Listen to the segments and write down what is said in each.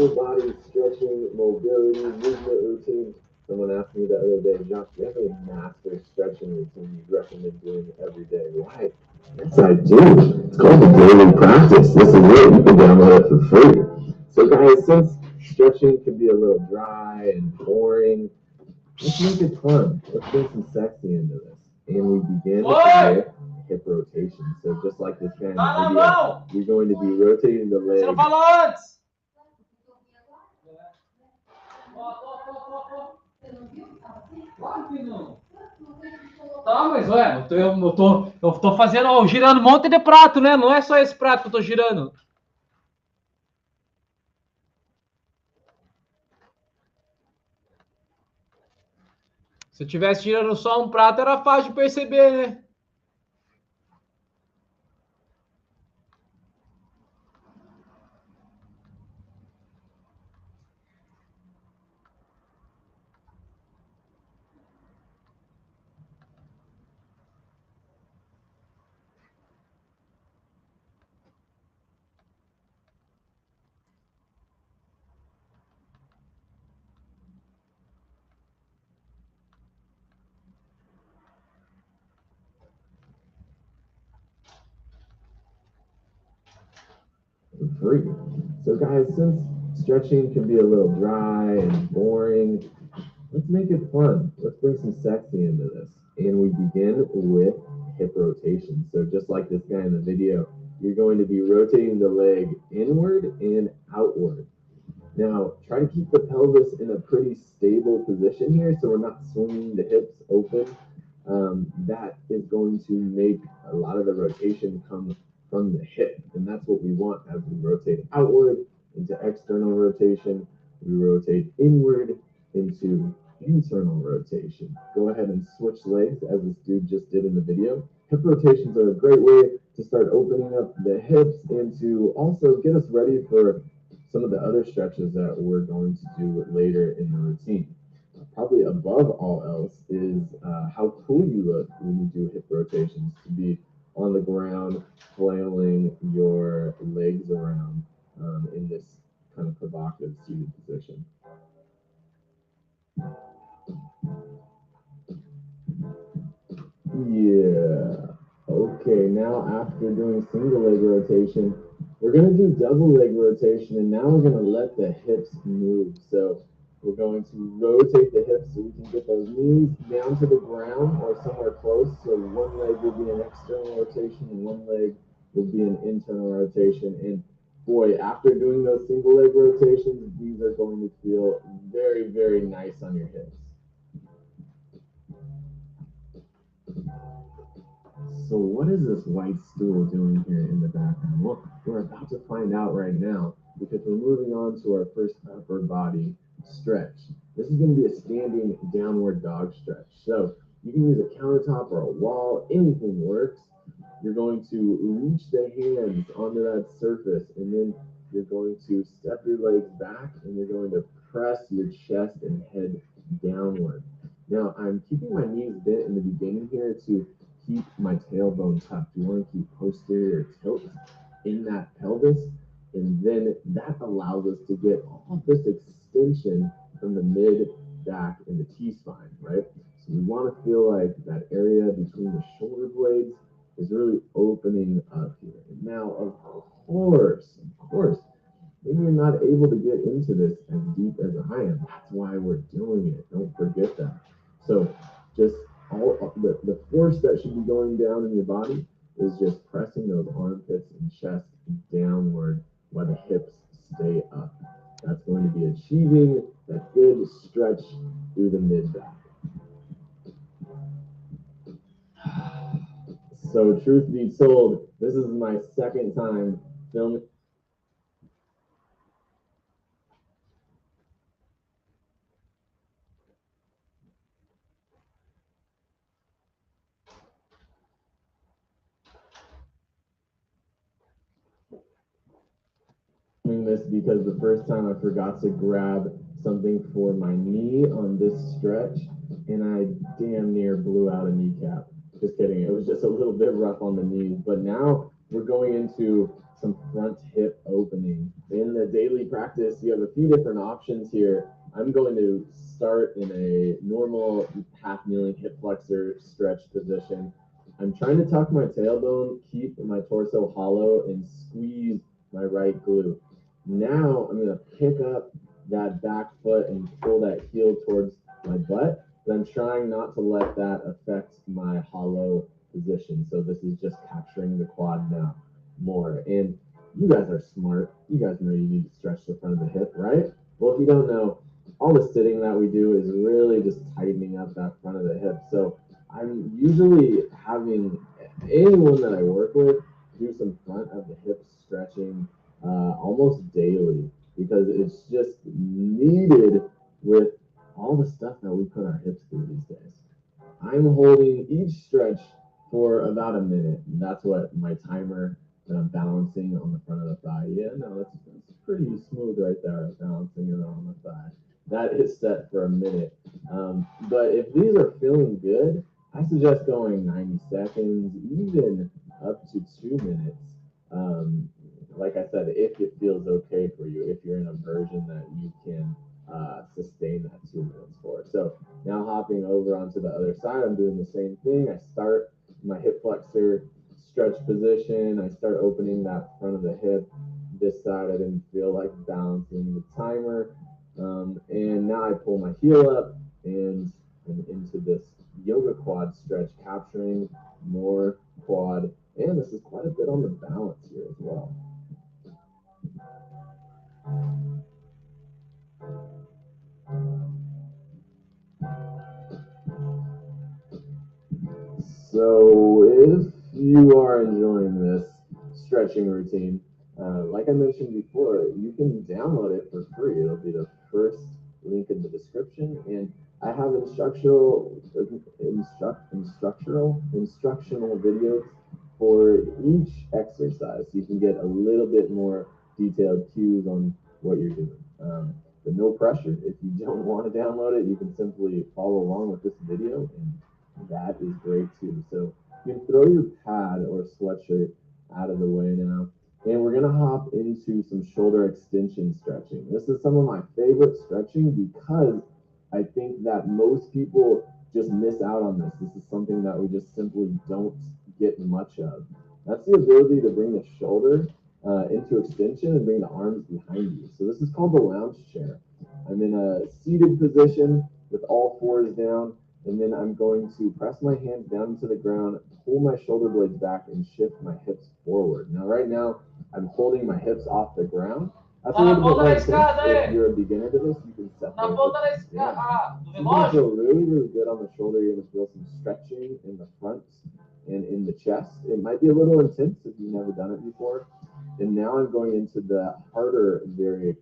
full body stretching, mobility, movement routine. Someone asked me the other day, Josh, do you have a master stretching routine you'd recommend doing every day? Why? Yes, I do. It's called the daily practice. This is it. You can download it for free. So, guys, since stretching can be a little dry and boring, let's make it fun. Let's bring some sexy into this. And we begin with hip rotation. So just like this guy in the video, you're going to be rotating the leg. Tá, mas ué, eu tô fazendo, ó, girando um monte de prato, né? Não é só esse prato que eu tô girando. Se eu tivesse girando só um prato, era fácil de perceber, né? Free. So guys, since stretching can be a little dry and boring, let's make it fun. Let's bring some sexy into this. And we begin with hip rotation. So just like this guy in the video, you're going to be rotating the leg inward and outward. Now, try to keep the pelvis in a pretty stable position here so we're not swinging the hips open. That is going to make a lot of the rotation come from the hip, and that's what we want as we rotate outward into external rotation. We rotate inward into internal rotation. Go ahead and switch legs as this dude just did in the video. Hip rotations are a great way to start opening up the hips and to also get us ready for some of the other stretches that we're going to do later in the routine. Probably above all else is how cool you look when you do hip rotations, to be on the ground, flailing your legs around in this kind of provocative seated position. Yeah. Okay, now after doing single leg rotation, we're going to do double leg rotation, and now we're going to let the hips move. So we're going to rotate the hips so we can get those knees down to the ground or somewhere close. So one leg will be an external rotation and one leg will be an internal rotation. And boy, after doing those single leg rotations, these are going to feel very, very nice on your hips. So what is this white stool doing here in the background? Well, we're about to find out right now because we're moving on to our first upper body stretch. This is going to be a standing downward dog stretch. So you can use a countertop or a wall, anything works. You're going to reach the hands onto that surface, and then you're going to step your legs back and you're going to press your chest and head downward. Now I'm keeping my knees bent in the beginning here to keep my tailbone tucked. You want to keep posterior tilt in that pelvis, and then that allows us to get all of this extension from the mid, back, and the T-spine, right? So we want to feel like that area between the shoulder blades is really opening up here. And now, of course, maybe you're not able to get into this as deep as I am. That's why we're doing it. Don't forget that. So just all the force that should be going down in your body is just pressing those armpits and chest downward while the hips stay up. That's going to be achieving that good stretch through the mid-back. So truth be told, this is my second time filming. This because the first time I forgot to grab something for my knee on this stretch, and I damn near blew out a kneecap. Just kidding, it was just a little bit rough on the knees. But now we're going into some front hip opening. In the daily practice, you have a few different options here. I'm going to start in a normal half kneeling hip flexor stretch position. I'm trying to tuck my tailbone, keep my torso hollow, and squeeze my right glute. Now I'm going to pick up that back foot and pull that heel towards my butt, but I'm trying not to let that affect my hollow position. So this is just capturing the quad now more. And you guys are smart. You guys know you need to stretch the front of the hip, right? Well, if you don't know, all the sitting that we do is really just tightening up that front of the hip. So I'm usually having anyone that I work with do some front of the hip stretching almost daily because it's just needed with all the stuff that we put our hips through these days. I'm holding each stretch for about a minute. And that's what my timer that I'm balancing on the front of the thigh. Yeah, no, that's pretty smooth right there, balancing it on the thigh. That is set for a minute. But if these are feeling good, I suggest going 90 seconds, even up to 2 minutes. Like I said, if it feels okay for you, if you're in a version that you can sustain that 2 minutes for. So now hopping over onto the other side, I'm doing the same thing. I start my hip flexor stretch position. I start opening that front of the hip. This side, I didn't feel like balancing the timer. And now I pull my heel up and I'm into this yoga quad stretch, capturing more quad. And this is quite a bit on the balance here as well. So if you are enjoying this stretching routine, like I mentioned before, you can download it for free. It'll be the first link in the description, and I have instructional videos for each exercise, so you can get a little bit more detailed cues on what you're doing. But no pressure. If you don't want to download it, you can simply follow along with this video, and that is great too. So you can throw your pad or sweatshirt out of the way now. And we're gonna hop into some shoulder extension stretching. This is some of my favorite stretching because I think that most people just miss out on this. This is something that we just simply don't get much of. That's the ability to bring the shoulder into extension and bring the arms behind you. So this is called the lounge chair. I'm in a seated position with all fours down, and then I'm going to press my hands down to the ground, pull my shoulder blades back, and shift my hips forward. Now, right now, I'm holding my hips off the ground. That's a little bit more intense. If you're a beginner to this, you can separate it. Yeah. You're gonna feel really, really good on the shoulder. You're gonna feel some stretching in the front and in the chest. It might be a little intense if you've never done it before. And now I'm going into the harder variation.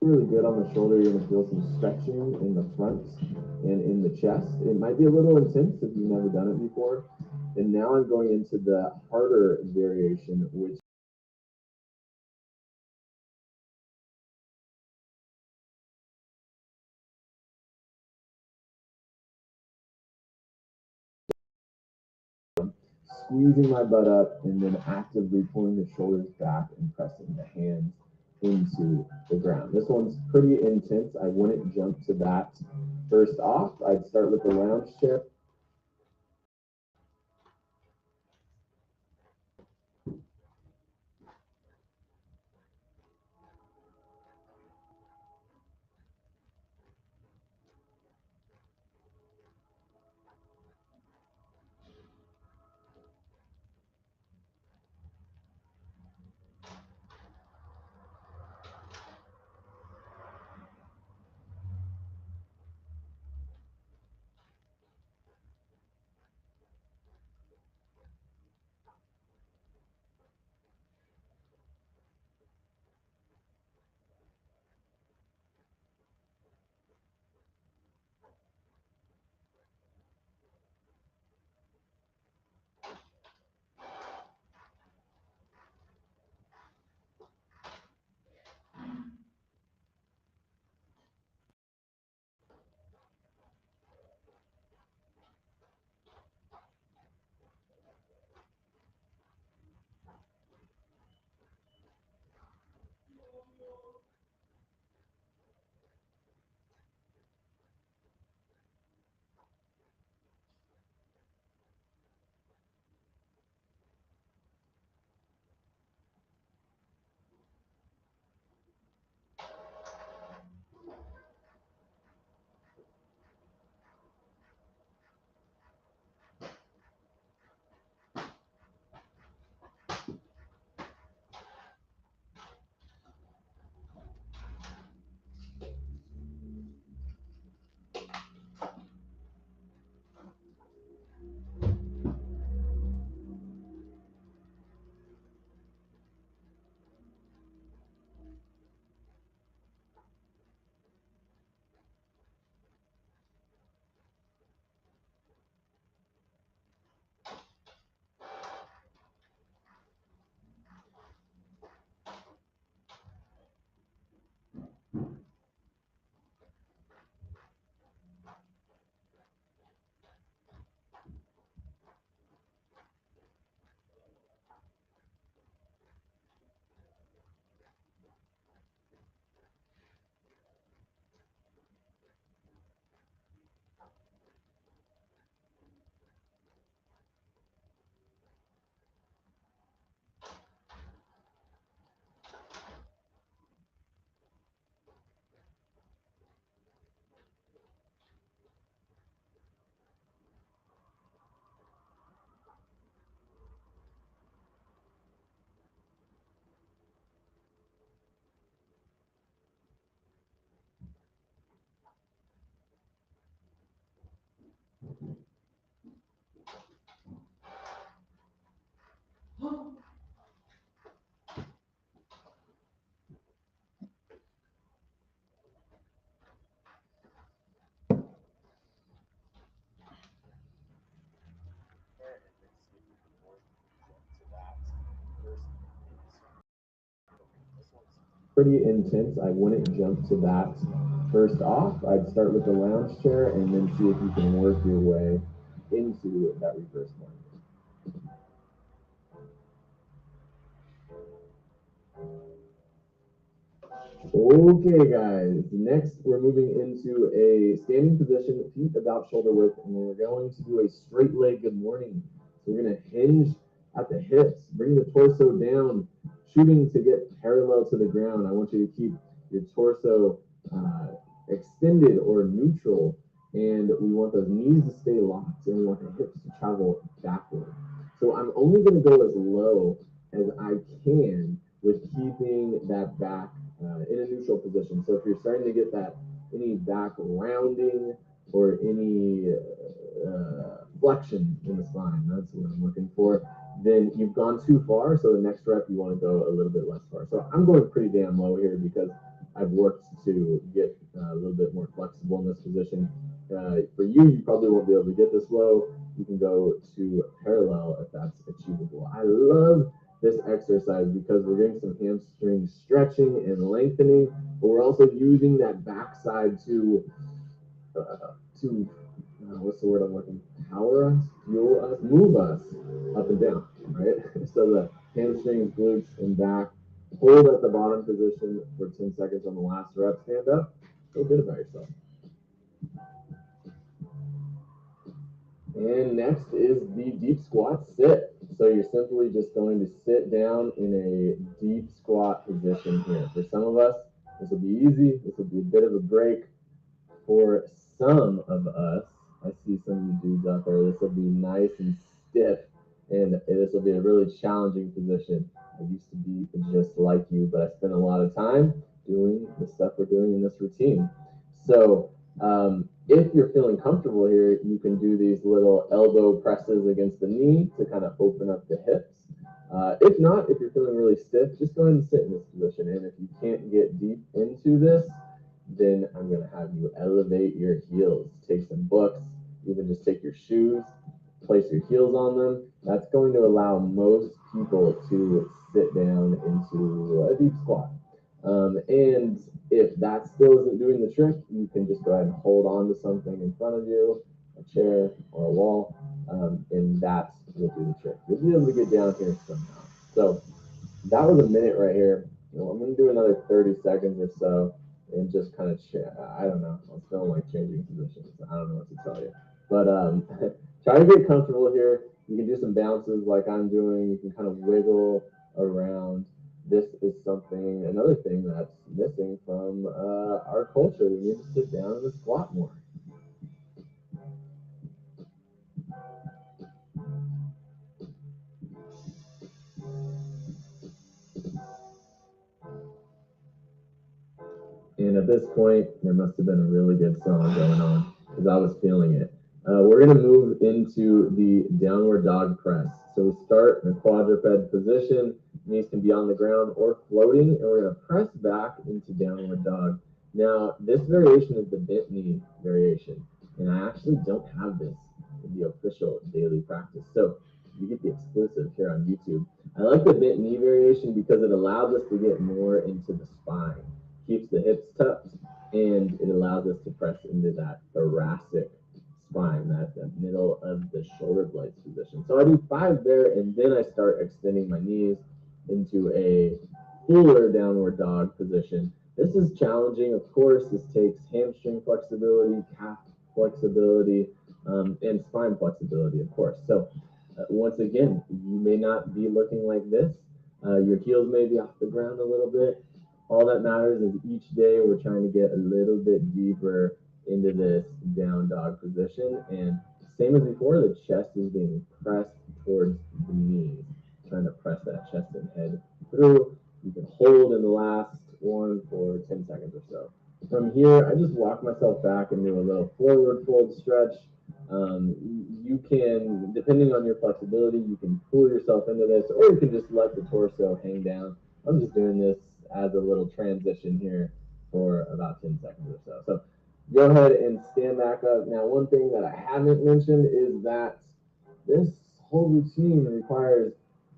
Really good on the shoulder. You're gonna feel some stretching in the front and in the chest. It might be a little intense if you've never done it before. And now I'm going into the harder variation, which squeezing my butt up and then actively pulling the shoulders back and pressing the hands into the ground. This one's pretty intense. I wouldn't jump to that first off. I'd start with the lounge chair. Pretty intense. I wouldn't jump to that first off. I'd start with the lounge chair and then see if you can work your way into that reverse lunge. Okay, guys. Next, we're moving into a standing position, feet about shoulder width, and we're going to do a straight leg good morning. So we're going to hinge at the hips, bring the torso down, shooting to get parallel to the ground. I want you to keep your torso extended or neutral, and we want those knees to stay locked, and we want the hips to travel backward. So I'm only going to go as low as I can with keeping that back in a neutral position. So if you're starting to get that any back rounding or any flexion in the spine, that's what I'm looking for, then you've gone too far. So the next rep, you want to go a little bit less far. So I'm going pretty damn low here because I've worked to get a little bit more flexible in this position. For you, you probably won't be able to get this low. You can go to parallel if that's achievable. I love this exercise because we're getting some hamstring stretching and lengthening, but we're also using that backside to what's the word I'm looking? Power us, fuel us, move us up and down, right? So the hamstrings, glutes, and back. Hold at the bottom position for 10 seconds on the last rep. Stand up. Feel good about yourself. And next is the deep squat sit. So you're simply just going to sit down in a deep squat position here. For some of us, this will be easy. This will be a bit of a break. For some of us, I see some of you dudes out there, this will be nice and stiff, and this will be a really challenging position. I used to be just like you, but I spent a lot of time doing the stuff we're doing in this routine. So if you're feeling comfortable here, you can do these little elbow presses against the knee to kind of open up the hips. If not, if you're feeling really stiff, just go ahead and sit in this position. And if you can't get deep into this, then I'm going to have you elevate your heels. Take some books, even just take your shoes, place your heels on them. That's going to allow most people to sit down into a deep squat. And if that still isn't doing the trick, you can just go ahead and hold on to something in front of you, a chair or a wall, and that will do the trick. You'll be able to get down here somehow. So that was a minute right here. I'm going to do another 30 seconds or so and just kind of, I don't know, I'm feeling like changing positions. I don't know what to tell you. But try to get comfortable here. You can do some bounces like I'm doing. You can kind of wiggle around. This is something, another thing that's missing from our culture. We need to sit down and squat more. And at this point, there must have been a really good song going on because I was feeling it. We're going to move into the downward dog press. So we start in a quadruped position. Knees can be on the ground or floating, and we're going to press back into downward dog. Now, this variation is the bent knee variation, and I actually don't have this in the official daily practice. So you get the exclusive here on YouTube. I like the bent knee variation because it allows us to get more into the spine, keeps the hips tucked, and it allows us to press into that thoracic spine, that the middle of the shoulder blades position. So I do 5 there, and then I start extending my knees into a fuller downward dog position. This is challenging, of course. This takes hamstring flexibility, calf flexibility, and spine flexibility, of course. So once again, you may not be looking like this. Your heels may be off the ground a little bit. All that matters is each day we're trying to get a little bit deeper into this down dog position. And same as before, the chest is being pressed towards the knees, trying to press that chest and head through. You can hold in the last one for 10 seconds or so. From here, I just walk myself back and do a little forward fold stretch. You can, depending on your flexibility, you can pull yourself into this, or you can just let the torso hang down. I'm just doing this as a little transition here for about 10 seconds or so. So go ahead and stand back up. Now, one thing that I haven't mentioned is that this whole routine requires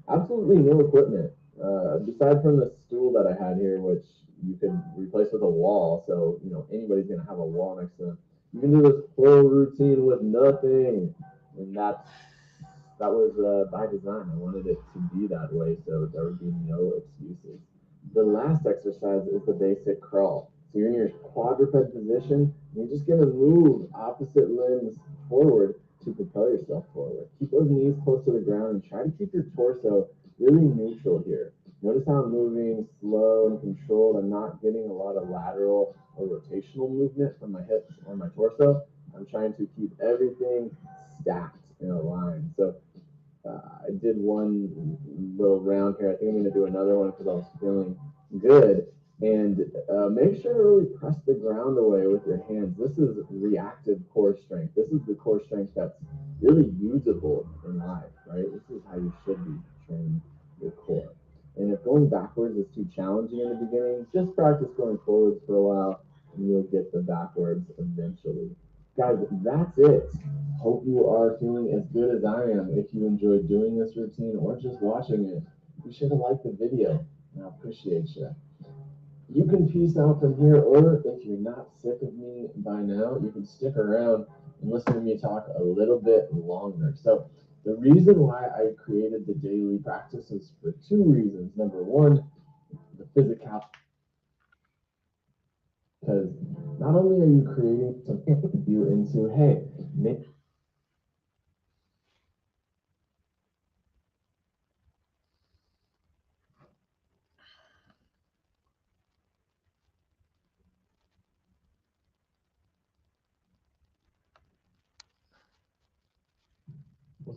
absolutely no equipment. Aside from the stool that I had here, which you could replace with a wall, so anybody's gonna have a wall next to them. You can do this whole routine with nothing, and that was by design. I wanted it to be that way, so there would be no excuses. The last exercise is the basic crawl. So you're in your quadruped position, and you're just gonna move opposite limbs forward to propel yourself forward. Keep those knees close to the ground and try to keep your torso really neutral here. Notice how I'm moving slow and controlled. I'm not getting a lot of lateral or rotational movement from my hips or my torso. I'm trying to keep everything stacked in a line. So I did one little round here. I think I'm going to do another one because I was feeling good. And make sure to really press the ground away with your hands. This is reactive core strength. This is the core strength that's really usable in life, right? This is how you should be training your core. And if going backwards is too challenging in the beginning, just practice going forwards for a while and you'll get the backwards eventually. Guys, that's it. Hope you are feeling as good as I am. If you enjoyed doing this routine or just watching it, be sure to like the video, and I appreciate you. You can peace out from here, or if you're not sick of me by now, you can stick around and listen to me talk a little bit longer. So the reason why I created the daily practice is for two reasons. Number one, the physical, because not only are you creating something you into, hey, make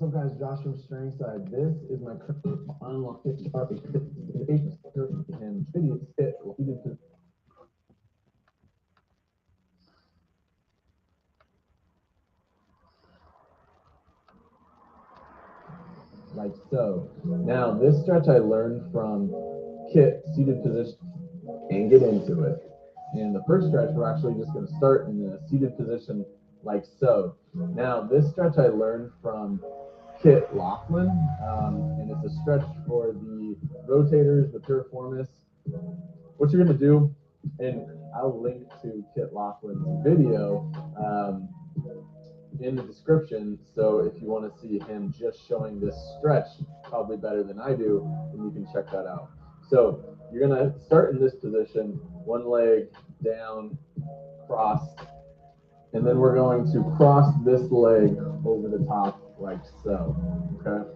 What's up, guys? Josh from Strangside. This is my current unlocked and video fit like so. Now, this stretch I learned from Kit, seated position, and get into it. And the first stretch, we're actually just going to start in the seated position like so. Now, this stretch I learned from Kit Laughlin, and it's a stretch for the rotators, the piriformis. What you're going to do, and I'll link to Kit Laughlin's video in the description, so if you want to see him just showing this stretch probably better than I do, then you can check that out. So you're going to start in this position, one leg down, cross, and then we're going to cross this leg over the top like so, okay?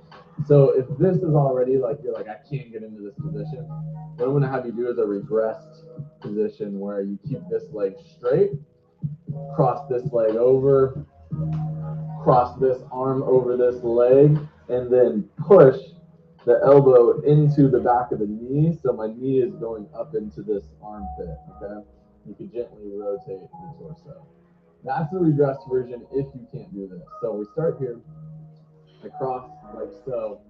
So if this is already like, you're like, I can't get into this position, what I'm going to have you do is a regressed position where you keep this leg straight, cross this leg over, cross this arm over this leg, and then push the elbow into the back of the knee, so my knee is going up into this armpit, okay? You can gently rotate the torso. That's the regressed version if you can't do this. So we start here, I cross like so.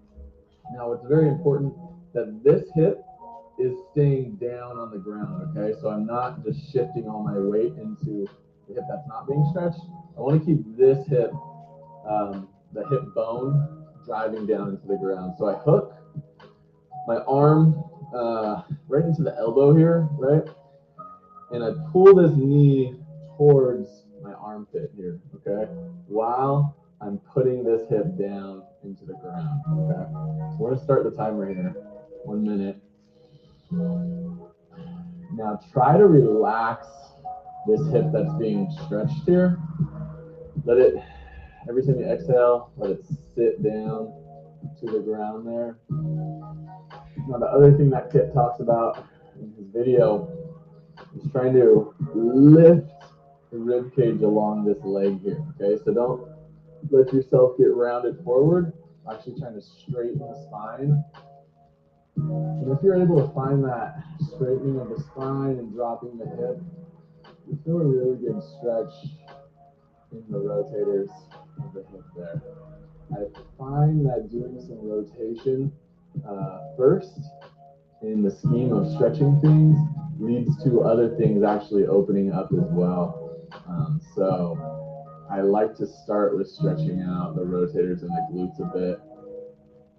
Now it's very important that this hip is staying down on the ground, okay? So I'm not just shifting all my weight into the hip that's not being stretched. I want to keep this hip, the hip bone, driving down into the ground. So I hook my arm right into the elbow here, right? And I pull this knee towards my armpit here, okay? While I'm putting this hip down into the ground, okay? So we're gonna start the timer here, 1 minute. Now try to relax this hip that's being stretched here. Let it, every time you exhale, let it sit down to the ground there. Now the other thing that Kit talks about in his video is trying to lift the rib cage along this leg here, okay? So don't let yourself get rounded forward. Actually trying to straighten the spine. And if you're able to find that straightening of the spine and dropping the hip, you feel a really good stretch in the rotators. of the hip there. I find that doing some rotation first in the scheme of stretching things leads to other things actually opening up as well. So I like to start with stretching out the rotators and the glutes a bit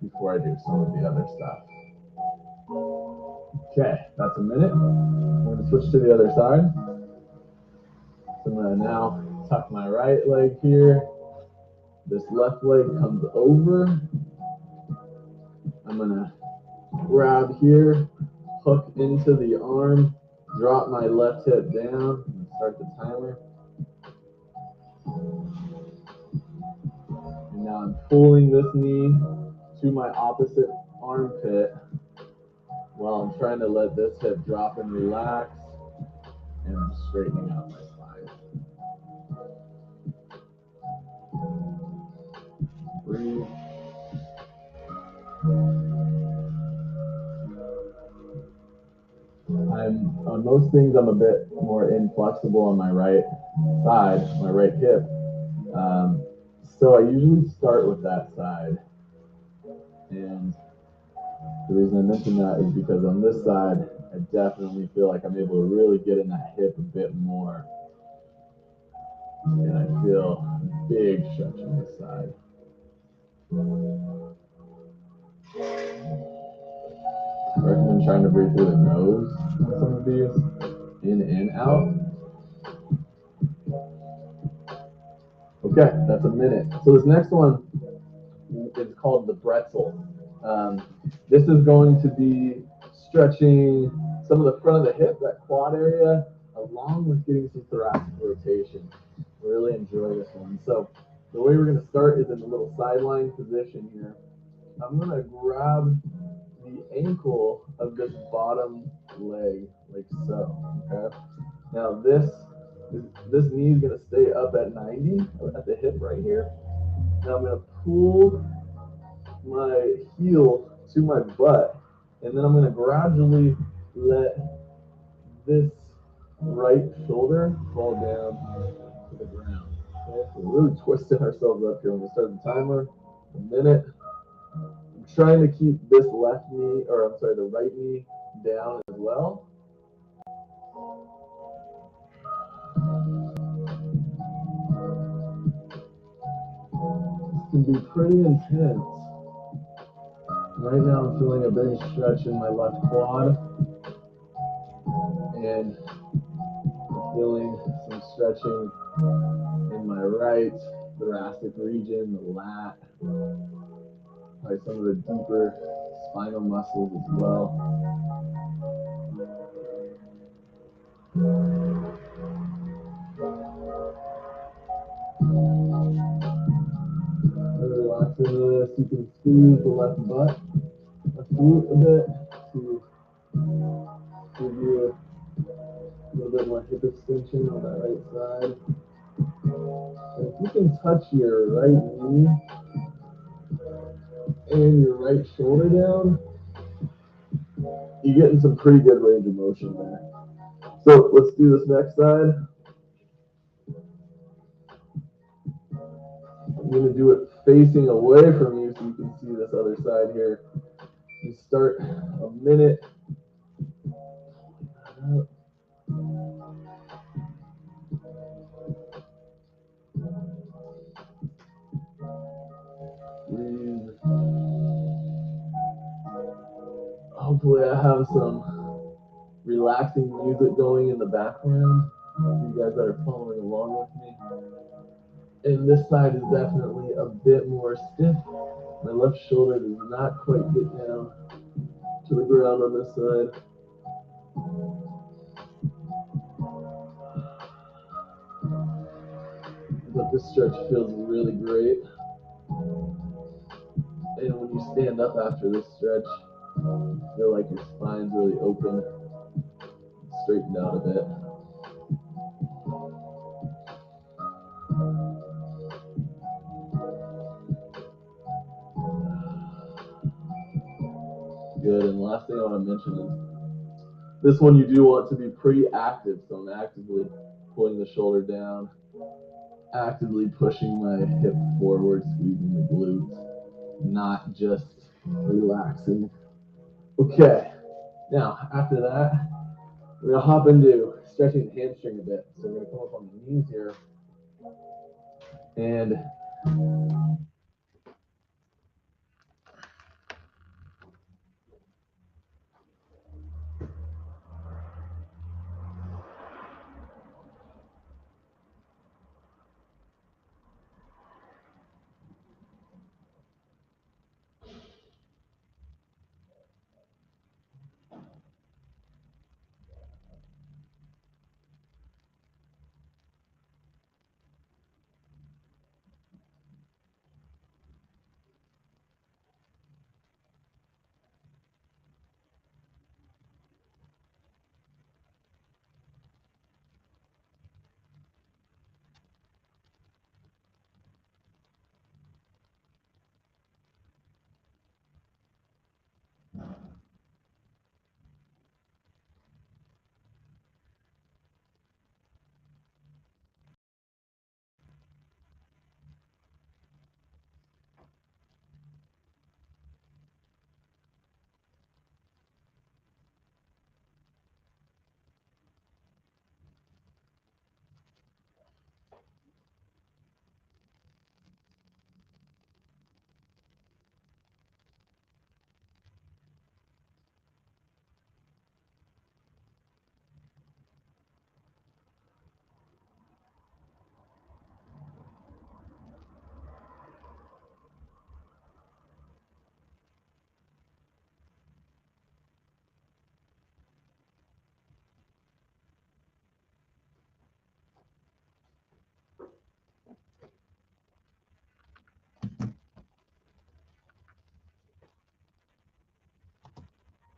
before I do some of the other stuff. Okay, that's a minute. I'm going to switch to the other side. So I'm going to now tuck my right leg here. This left leg comes over. I'm going to grab here, hook into the arm, drop my left hip down, and start the timer. And now I'm pulling this knee to my opposite armpit while I'm trying to let this hip drop and relax, and I'm straightening out my spine. Breathe. On most things, I'm a bit more inflexible on my right side, my right hip. So I usually start with that side. And the reason I mention that is because on this side, I definitely feel like I'm able to really get in that hip a bit more. And I feel a big stretch on this side. I recommend trying to breathe through the nose on some of these, in and out. Okay, that's a minute. So this next one is called the pretzel. This is going to be stretching some of the front of the hip, that quad area, along with getting some thoracic rotation. Really enjoy this one. So the way we're going to start is in a little sideline position here. I'm going to grab the ankle of this bottom leg, like so, okay? Now this knee is going to stay up at 90, at the hip right here. Now I'm going to pull my heel to my butt, and then I'm going to gradually let this right shoulder fall down to the ground. Okay, so we're really twisting ourselves up here. I'm going to start the timer. A minute. I'm trying to keep this left knee, or I'm sorry, the right knee down as well. This can be pretty intense. Right now I'm feeling a big stretch in my left quad, and feeling some stretching in my right thoracic region, the lat, probably some of the deeper spinal muscles as well. Relax into this. You can squeeze the left butt, left glute a bit to give you a little bit more hip extension on that right side. And if you can touch your right knee and your right shoulder down, you're getting some pretty good range of motion there. So let's do this next side. I'm going to do it facing away from you so you can see this other side here. You start a minute. Breathe. Hopefully I have some relaxing music going in the background for you guys that are following along with me. And this side is definitely a bit more stiff. My left shoulder does not quite get down to the ground on this side. But this stretch feels really great. And when you stand up after this stretch, you feel like your spine's really open, straightened out a bit. Good, and last thing I want to mention is this one you do want to be pretty active, so I'm actively pulling the shoulder down, actively pushing my hip forward, squeezing the glutes, not just relaxing. Okay, now after that, we're gonna hop into stretching the hamstring a bit. So we're gonna come up on the knees here, and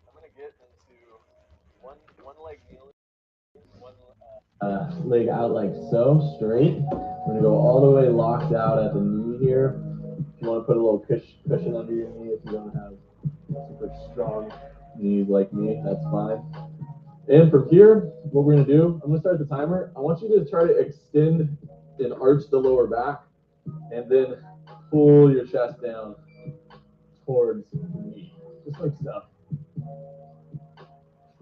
I'm gonna get into one leg kneeling, one leg out like so, straight. We're gonna go all the way locked out at the knee here. If you want to put a little cushion under your knee, if you don't have super strong knees like me, that's fine. And from here, what we're gonna do, I'm gonna start the timer. I want you to try to extend and arch the lower back, and then pull your chest down towards the knee, just like so.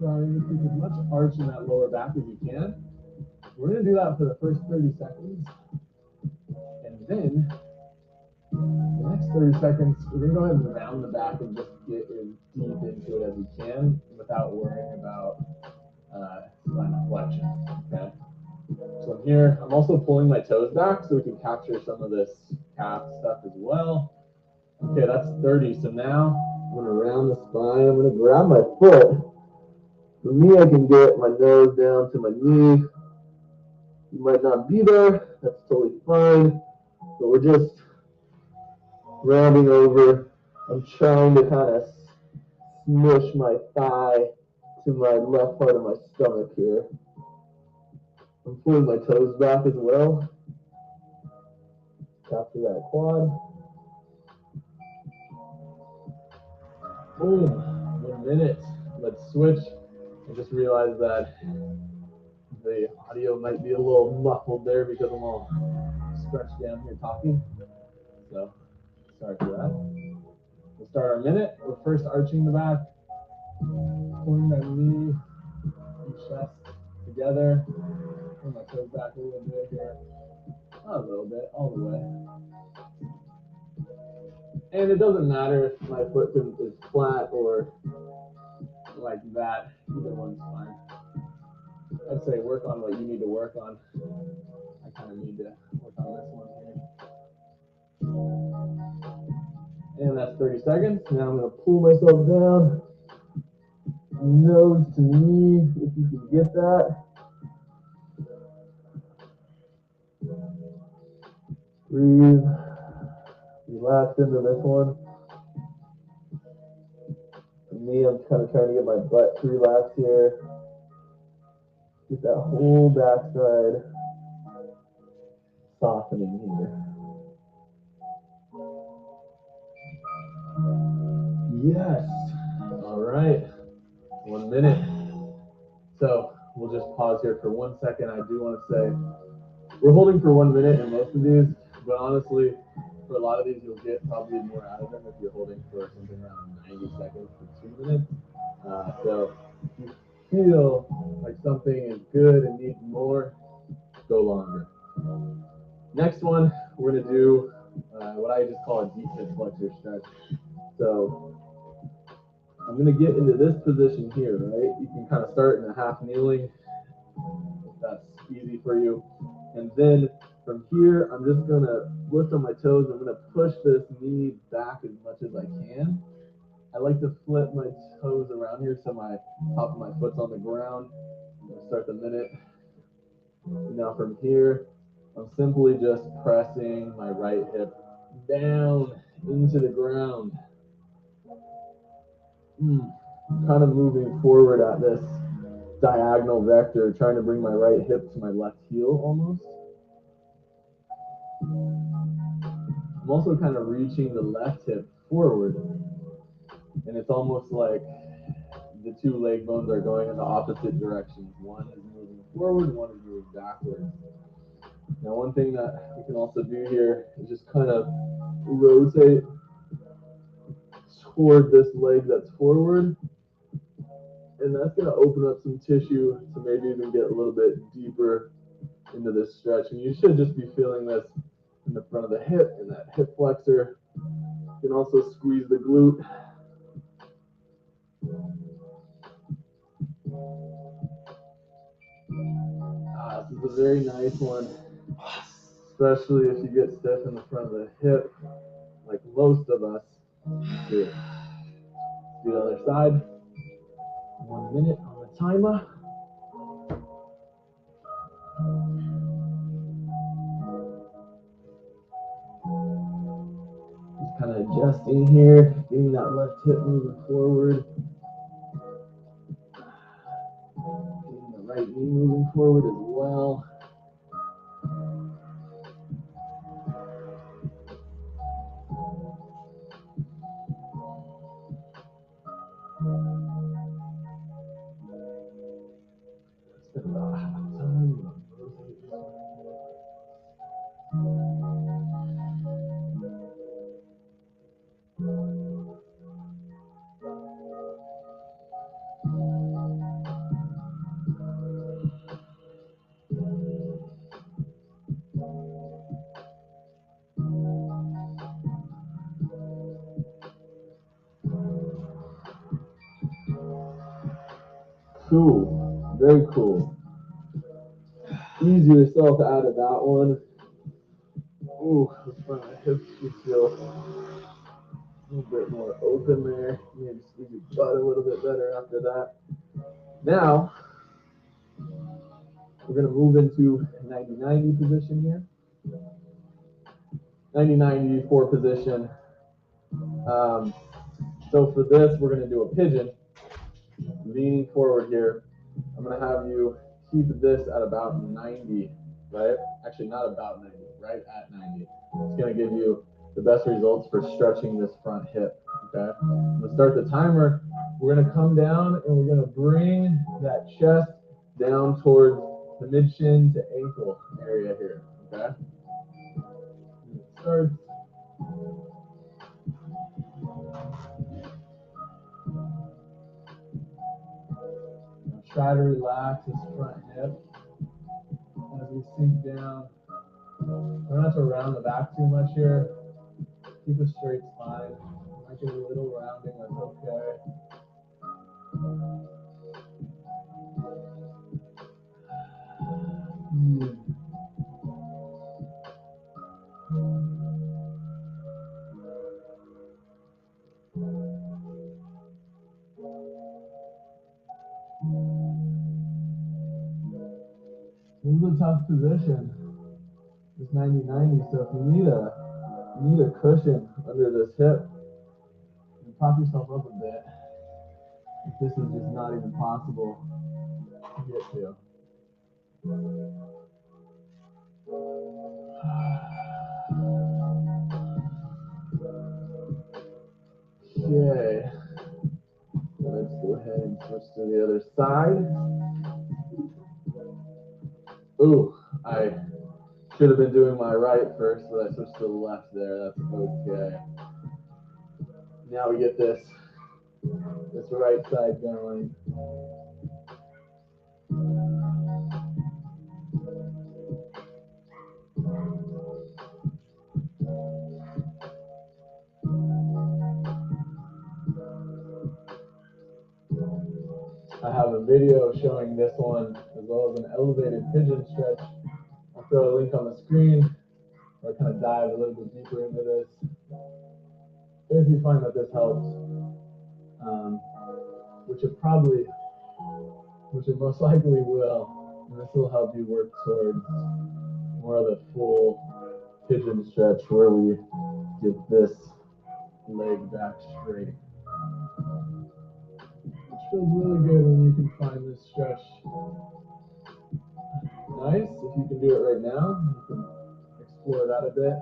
Trying to keep as much arch in that lower back as you can. We're going to do that for the first 30 seconds. And then the next 30 seconds, we're going to go ahead and round the back and just get as deep into it as we can without worrying about spine flexion. Okay. So here, I'm also pulling my toes back so we can capture some of this calf stuff as well. Okay, that's 30. So now I'm going to round the spine. I'm going to grab my foot. For me, I can get my nose down to my knee. You might not be there. That's totally fine. But we're just rounding over. I'm trying to kind of smush my thigh to my left part of my stomach here. I'm pulling my toes back as well. Capture that quad. Boom. 1 minute. Let's switch. I just realized that the audio might be a little muffled there because I'm all stretched down here talking. So sorry for that. We'll start our minute. We're first arching the back, pulling that knee and chest together. Pull my toes back a little bit here. Not a little bit, all the way. And it doesn't matter if my foot is flat or like that. Either one's fine. I'd say work on what you need to work on. I kind of need to work on this one here. And that's 30 seconds. Now I'm going to pull myself down, nose to knee, if you can get that. Breathe. Relax into this one. For me, I'm kind of trying to get my butt to relax here. Get that whole backside softening here. Yes. All right. 1 minute. So we'll just pause here for 1 second. I do want to say We're holding for 1 minute in most of these, but honestly, for a lot of these, you'll get probably more out of them if you're holding for something around 90 seconds to 2 minutes. So if you feel like something is good and needs more, go longer. Next one, we're going to do what I just call a deep hip flexor stretch. So I'm going to get into this position here, right? You can kind of start in a half kneeling, if that's easy for you. And then from here, I'm just going to lift on my toes. I'm going to push this knee back as much as I can. I like to flip my toes around here so my top of my foot's on the ground. I'm going to start the minute. Now from here, I'm simply just pressing my right hip down into the ground. Kind of moving forward at this diagonal vector, trying to bring my right hip to my left heel almost. I'm also kind of reaching the left hip forward, and it's almost like the two leg bones are going in the opposite directions. One is moving forward, one is moving backwards. Now, one thing that we can also do here is just kind of rotate toward this leg that's forward, and that's going to open up some tissue to maybe even get a little bit deeper into this stretch. And you should just be feeling this in the front of the hip and that hip flexor. You can also squeeze the glute. This is a very nice one, especially if you get stiff in the front of the hip, like most of us do. Do the other side. 1 minute on the timer. Just kind of adjusting here, getting that left hip moving forward. Getting the right knee moving forward as well. Spend about half time. Cool, very cool. Ease yourself out of that one. Ooh, the front of the hips should feel a little bit more open there. Maybe squeeze your butt a little bit better after that. Now, we're going to move into 90-90 position here. 90-90 position. So for this, we're going to do a pigeon, leaning forward here. I'm going to have you keep this at about 90, right? Actually, not about 90, right at 90. It's going to give you the best results for stretching this front hip, okay? I'm going to start the timer. We're going to come down and we're going to bring that chest down towards the mid-shin to ankle area here, okay? Start. Try to relax this front hip as we sink down. Don't have to round the back too much here. Keep a straight spine. Might get a little rounding, that's okay. This is a tough position. It's 90-90, so if you need a cushion under this hip, you pop yourself up a bit. If this is just not even possible to get to. Okay. Let's go ahead and switch to the other side. Ooh, I Should have been doing my right first, but I switched to the left there. That's okay. Now we get this right side going. I have a video showing this one as well as an elevated pigeon stretch. I'll throw a link on the screen or kind of dive a little bit deeper into this. If you find that this helps, which it most likely will, and this will help you work towards more of the full pigeon stretch where we get this leg back straight. Which feels really good when you can find this stretch. Nice, if you can do it right now, you can explore that a bit.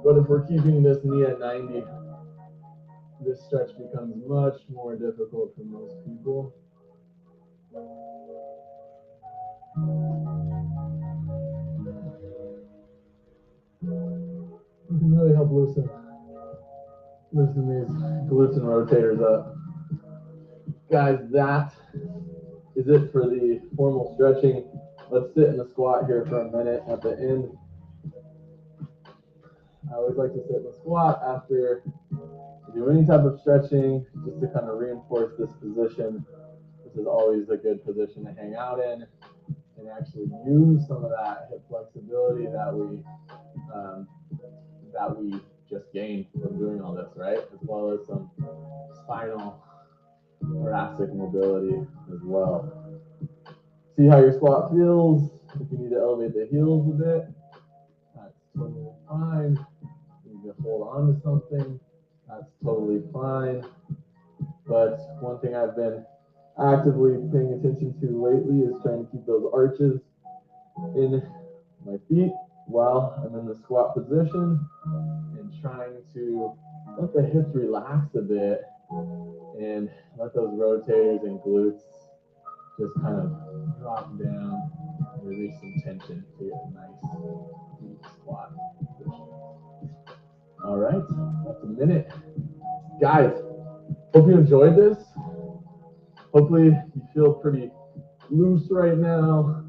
But if we're keeping this knee at 90, this stretch becomes much more difficult for most people. You can really help loosen these glutes and rotators up. Guys, that is it for the formal stretching. Let's sit in the squat here for a minute at the end. I always like to sit in the squat after you do any type of stretching, just to kind of reinforce this position. This is always a good position to hang out in and actually use some of that hip flexibility that we just gained from doing all this, right? As well as some spinal thoracic mobility as well. See how your squat feels. If you need to elevate the heels a bit, that's totally fine. You need to hold on to something, that's totally fine. But one thing I've been actively paying attention to lately is trying to keep those arches in my feet while I'm in the squat position and trying to let the hips relax a bit and let those rotators and glutes just kind of drop down and release some tension to get a nice deep squat position. All right, that's a minute. Guys, hope you enjoyed this. Hopefully you feel pretty loose right now,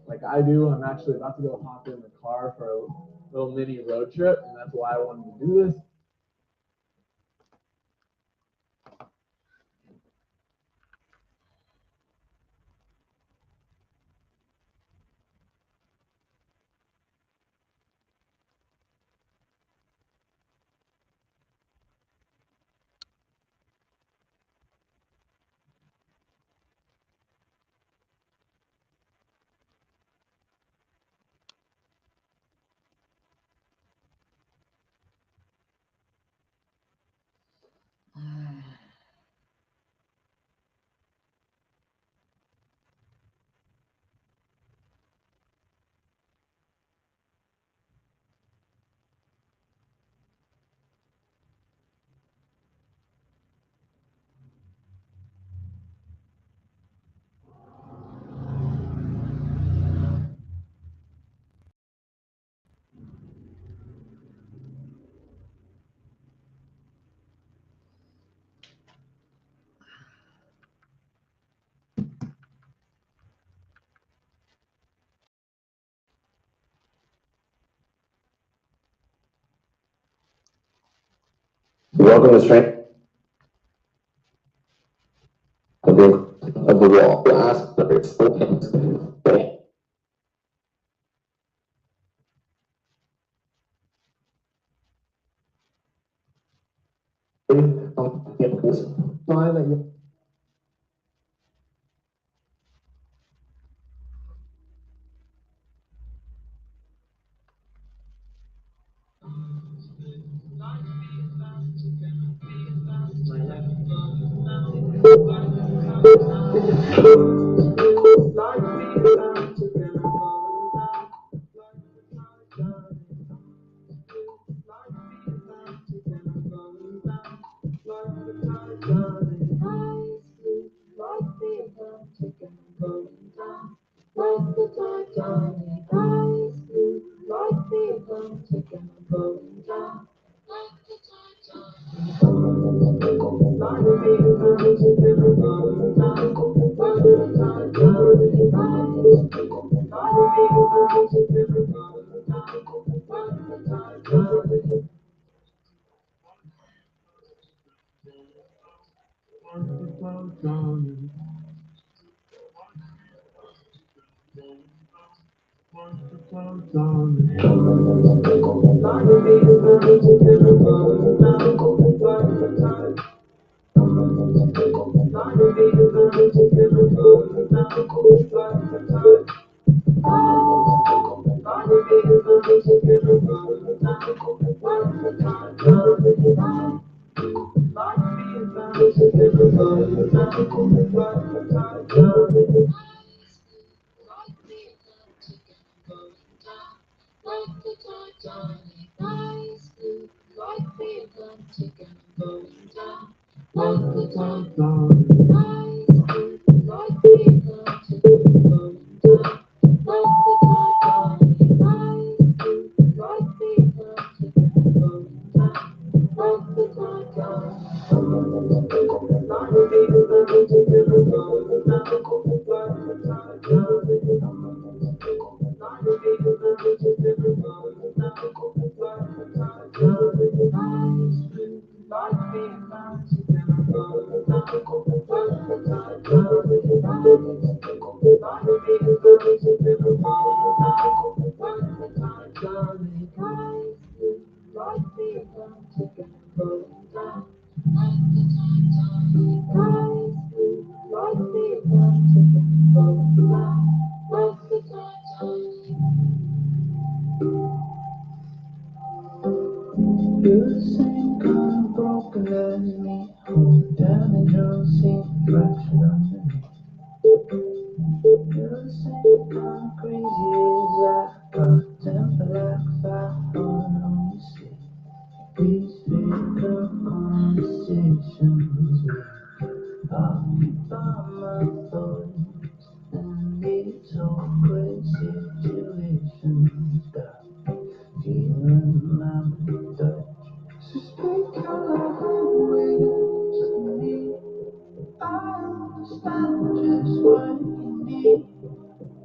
like I do. I'm actually about to go hop in the car for a little mini road trip, and that's why I wanted to do this. Welcome to strength of the wall. Ask that it's open. Okay. Fine that you. like the Titanic, eyes blue, like the Atlantic, and I'm going down, like the Titanic. Like the Atlantic, and I'm going down, like the Titanic, eyes blue, like the Atlantic, and I'm going down, like the Titanic. Like the Titanic, eyes blue, like the Atlantic, and I'm going down. Like the Titanic, eyes blue, like the Atlantic, and I'm going down. Like the Titanic, eyes blue, like the Atlantic, and I'm going down. Like the Titanic, like the Atlantic, and I'm going down. Like the You're the same kind of broken as me, damage unseen, fraction underneath. You're the same kind of crazy as I got temper like fire on the sea. These fake conversations we occupy my thoughts, and these awkward situations got feeling like touch. So speak your language to me. I understand just what you need.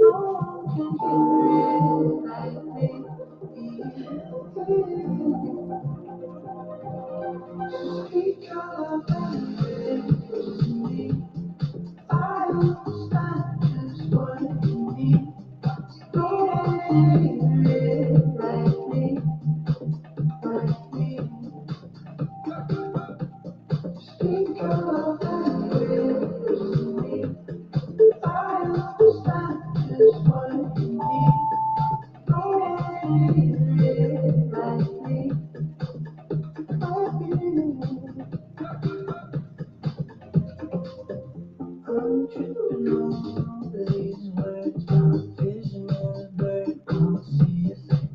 No one can hear it like me. So speak your language to me. I understand just what you need. No one can hear it like me, like me. Speak your language to me. I understand just what you need. No one can hear it like me, like me. I'm tripping over these words, got vision in a bird, can't see a thing.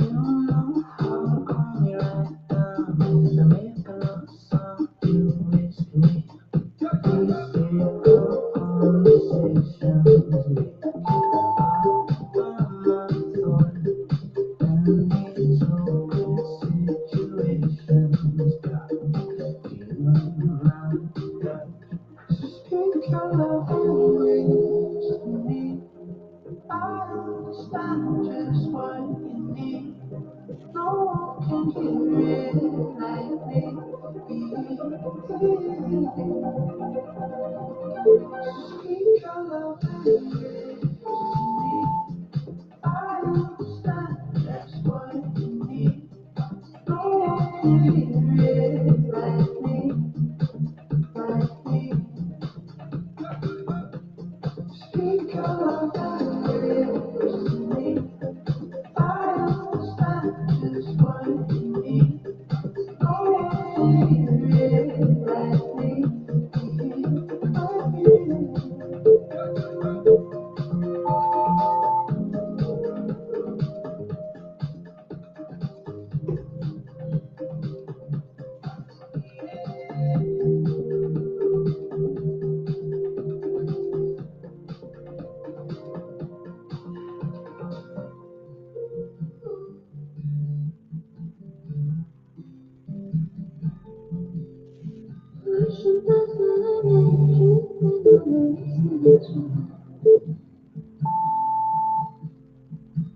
You don't know how to calm me right down, 'cause I make a lot of sound, you waste me. These difficult conversations make out by my thoughts, and these awkward situations got me feeling like that. So speak your language to me. I understand just what you need. No one can hear it like me. Speak your language to me. I understand just what you need. No one can hear it like me, like me. Speak your language to me. I understand just what you need. No one can hear it like me, like me.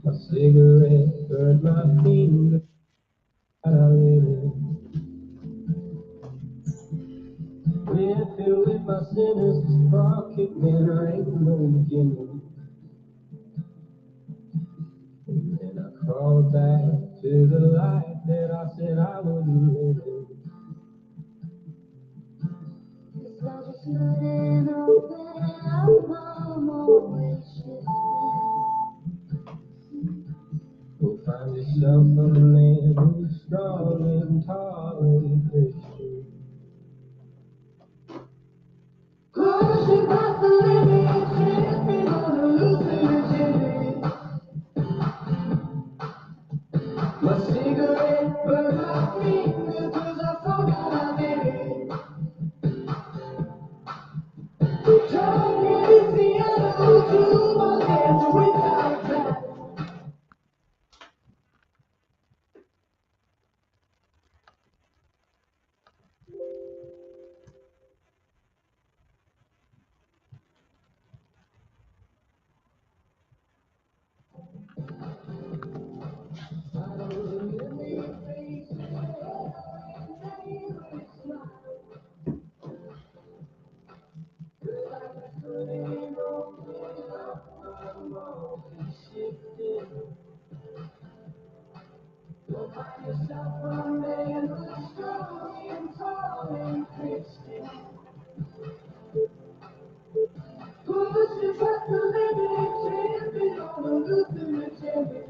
A cigarette burned my finger. I lit it. When filled with my sinners, the spark kicked in, there ain't no beginning. And then I crawled back to the life that I said I wouldn't live in. This love is letting open up, I'm always shifting. Go find yourself a man who's strong and tall and Christian. Pushing back the limits, tripping on a hallucinogenic. My cigarette burned my finger 'cause I forgot I did it. Darkness is the other to my hands without that. Pushing back the limits, tripping on a hallucinogenic.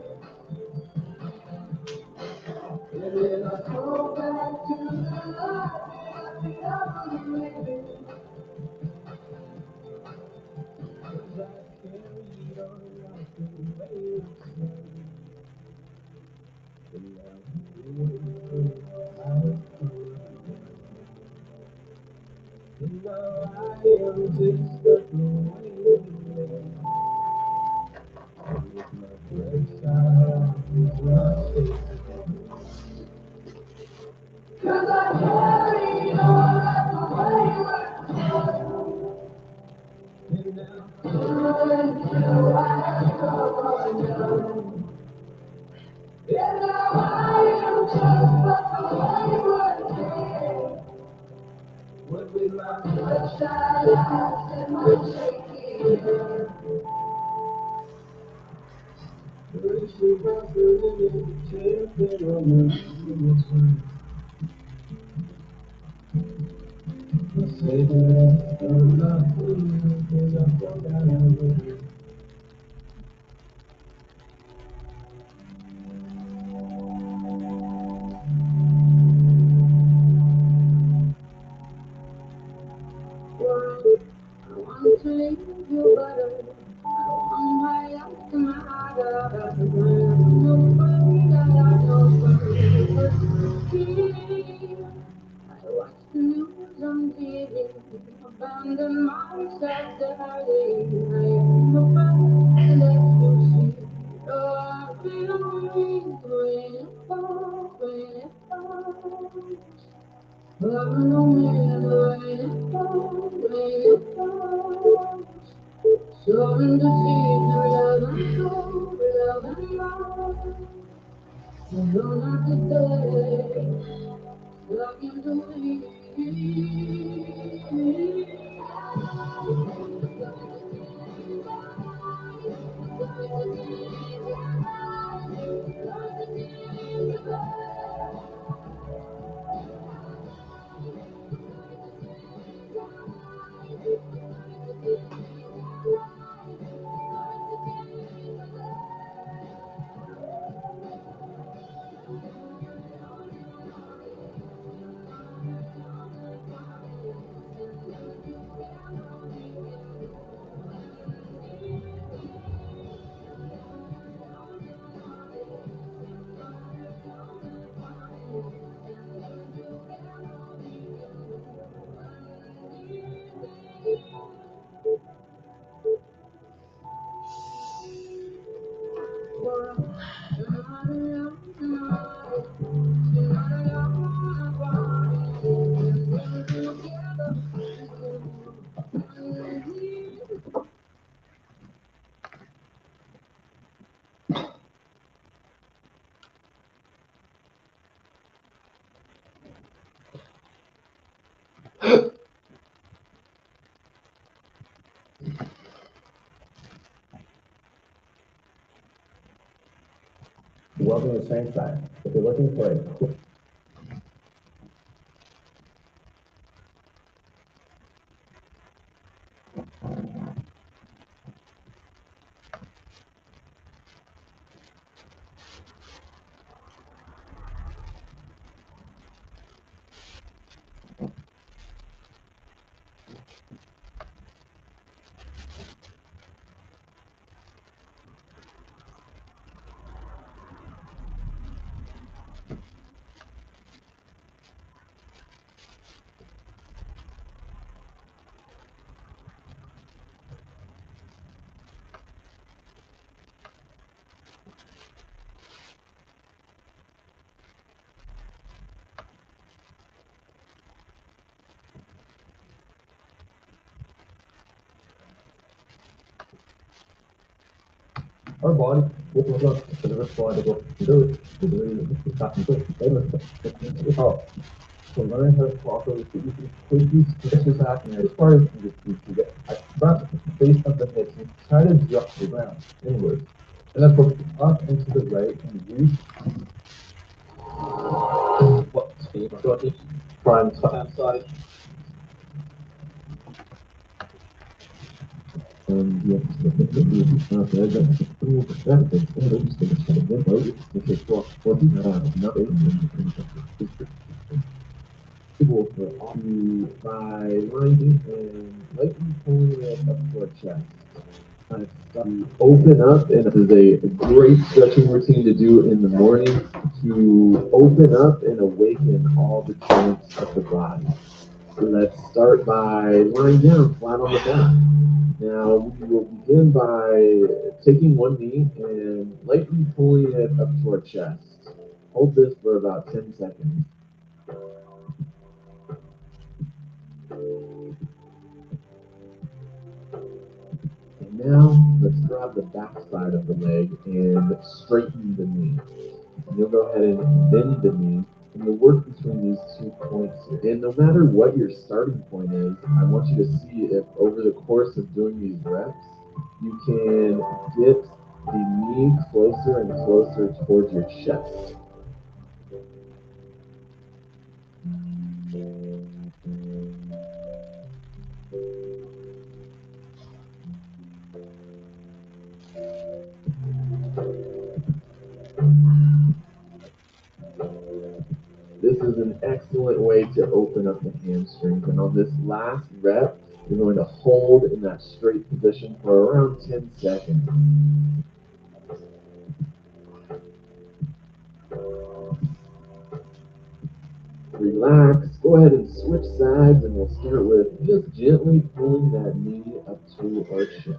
And then I Go back to the life that I said I wouldn't live in. carried on like a wave sun. And now I am just stuck away with my bloodshot eyes, my face. 'Cause I carried on like a wayward son. And now Until I had gone down. And now I am just like a wayward kid. what with my Bloodshot eyes and my shaky hand. pushing back the limit, tripping on the sun. My cigarette burned my finger 'cause I forgot I did it. I want to leave you, but I don't want my life to matter. I'm afraid I have no purpose. I watch the news on TV, abandon myself daily. I am afraid to let you see. Oh, I feel me when it falls, when it falls. Love no man when it falls, when it falls. So in the seas, love and soul, love and love. You don't have to stay. Love you to leave. loving the strength side. If you're looking for it, our body opens up to the respondable ability to so learn how to properly so you can quickly stretch this out and as far as you get front face of the hips and try to drop the ground inwards. And then focus up and to the right and reach what speed front side. By lining and lightly pulling it up to our chest. Open up, and this is a great stretching routine to do in the morning to open up and awaken all the joints of the body. So let's start by lying down flat on the back. Now we will begin by taking one knee and lightly pulling it up to our chest. Hold this for about 10 seconds. And now let's grab the back side of the leg and straighten the knee. And you'll go ahead and bend the knee, and you'll work between these 2 points here. And no matter what your starting point is, I want you to see if over the course of doing these reps, you can get the knee closer and closer towards your chest. This is an excellent way to open up the hamstrings. And on this last rep, you're going to hold in that straight position for around 10 seconds. Relax, go ahead and switch sides, and we'll start with just gently pulling that knee up to our chest.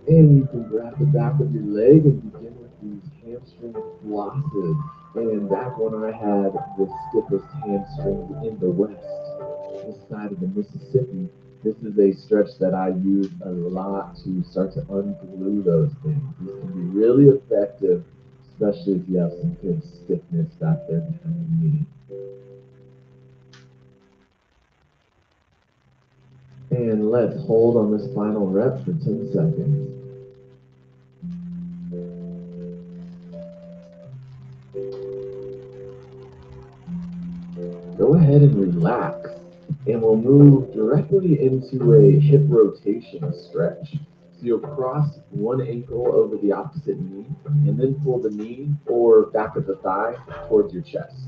And you can grab the back of your leg and begin with these hamstring flosses. And back when I had the stiffest hamstrings in the West, this side of the Mississippi, this is a stretch that I use a lot to start to unglue those things. This can be really effective, especially if you have some good stiffness back there behind the knee. And let's hold on this final rep for 10 seconds. Go ahead and relax, and we'll move directly into a hip rotation stretch. So you'll cross one ankle over the opposite knee, and then pull the knee or back of the thigh towards your chest.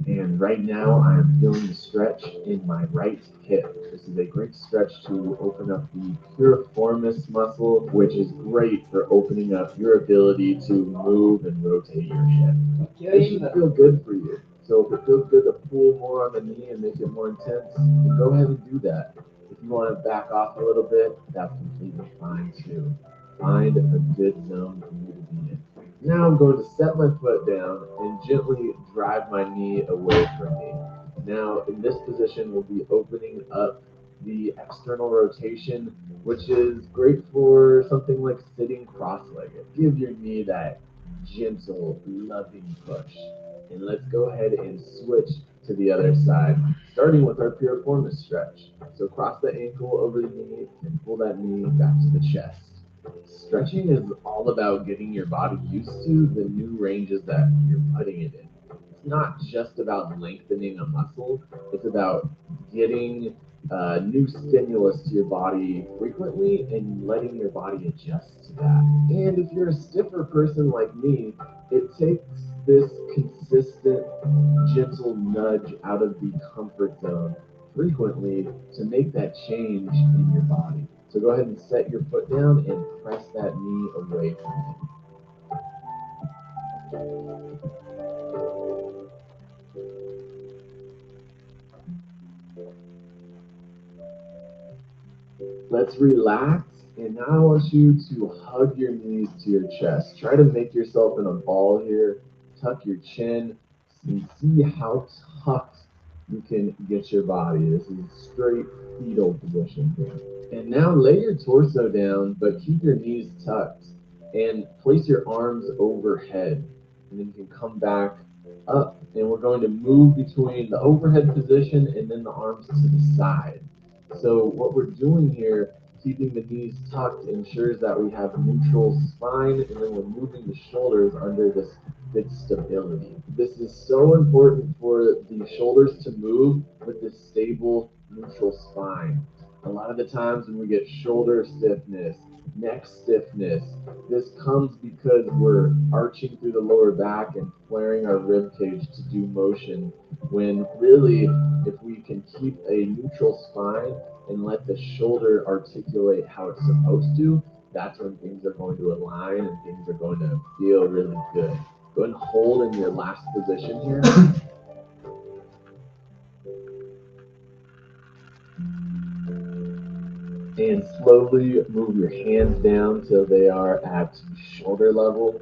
And right now, I am feeling the stretch in my right hip. This is a great stretch to open up the piriformis muscle, which is great for opening up your ability to move and rotate your hip. It should feel good for you. So if it feels good to pull more on the knee and make it more intense, then go ahead and do that. If you want to back off a little bit, that's completely fine too. Find a good zone for you to be in. Now I'm going to set my foot down and gently drive my knee away from me. Now in this position, we'll be opening up the external rotation, which is great for something like sitting cross-legged. Give your knee that gentle, loving push. And let's go ahead and switch to the other side. starting with our piriformis stretch. So cross the ankle over the knee and pull that knee back to the chest. Stretching is all about getting your body used to the new ranges that you're putting it in. It's not just about lengthening a muscle, it's about getting new stimulus to your body frequently and letting your body adjust to that. And if you're a stiffer person like me, it takes this consistent, gentle nudge out of the comfort zone frequently to make that change in your body. So go ahead and set your foot down and press that knee away from you. Let's relax. And now I want you to hug your knees to your chest. Try to make yourself in a ball here. Tuck your chin and see how tucked you can get your body. This is straight fetal position here. And now lay your torso down, but keep your knees tucked and place your arms overhead. And then you can come back up. And we're going to move between the overhead position and then the arms to the side. So what we're doing here, keeping the knees tucked, ensures that we have neutral spine, and then we're moving the shoulders under this good stability. This is so important for the shoulders to move with this stable, neutral spine. A lot of the times when we get shoulder stiffness, neck stiffness, this comes because we're arching through the lower back and flaring our rib cage to do motion, when really, if we can keep a neutral spine and let the shoulder articulate how it's supposed to, that's when things are going to align and things are going to feel really good. Go ahead and hold in your last position here. And slowly move your hands down till they are at shoulder level.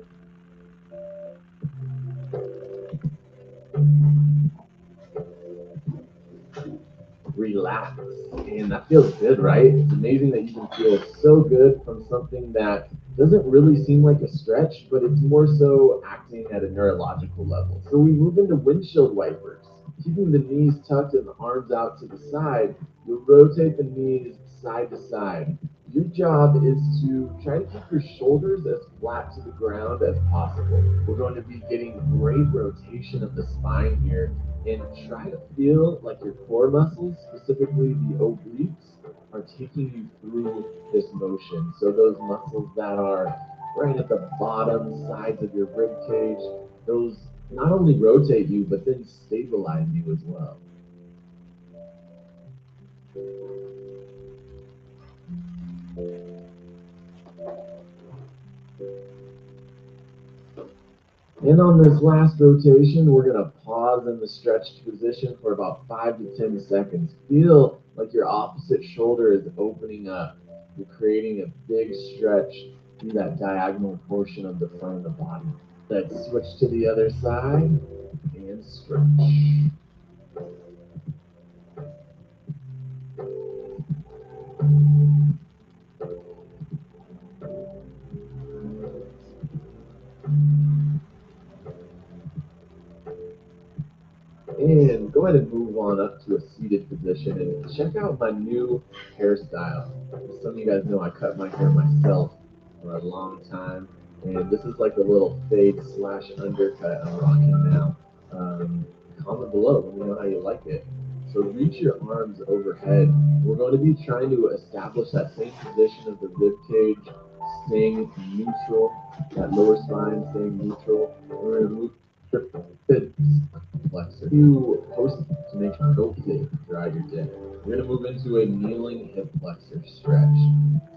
Relax. And that feels good, right? It's amazing that you can feel so good from something that doesn't really seem like a stretch, but it's more so acting at a neurological level. So we move into windshield wipers. Keeping the knees tucked and the arms out to the side, you'll rotate the knees side to side. Your job is to try to keep your shoulders as flat to the ground as possible. We're going to be getting great rotation of the spine here, and try to feel like your core muscles, specifically the obliques, are taking you through this motion. So those muscles that are right at the bottom sides of your rib cage, those not only rotate you, but then stabilize you as well. And on this last rotation, we're going to pause in the stretched position for about 5 to 10 seconds. Feel like your opposite shoulder is opening up. You're creating a big stretch through that diagonal portion of the front of the body. Let's switch to the other side and stretch. And go ahead and move on up to a seated position and check out my new hairstyle. Some of you guys know I cut my hair myself for a long time, and this is like a little fade slash undercut I'm rocking now. Comment below, let me know how you like it. So reach your arms overhead. We're going to be trying to establish that same position of the rib cage, staying neutral, that lower spine staying neutral. We're going to move the flexor. You post to make sure go fit throughout your day. We're going to move into a kneeling hip flexor stretch.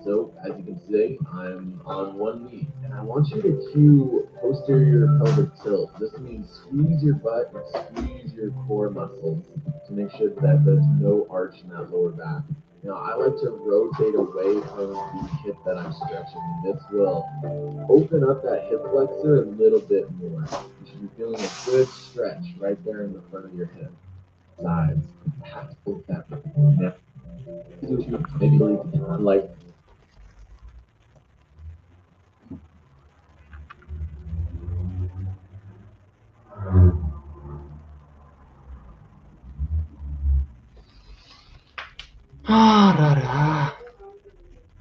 So as you can see, I'm on one knee, and I want you to cue posterior pelvic tilt. This means squeeze your butt and squeeze your core muscles to make sure that there's no arch in that lower back. Now, I like to rotate away from the hip that I'm stretching. This will open up that hip flexor a little bit more. You should be feeling a good stretch right there in the front of your hip. Sides. Have to pull that. Now, maybe like Ah,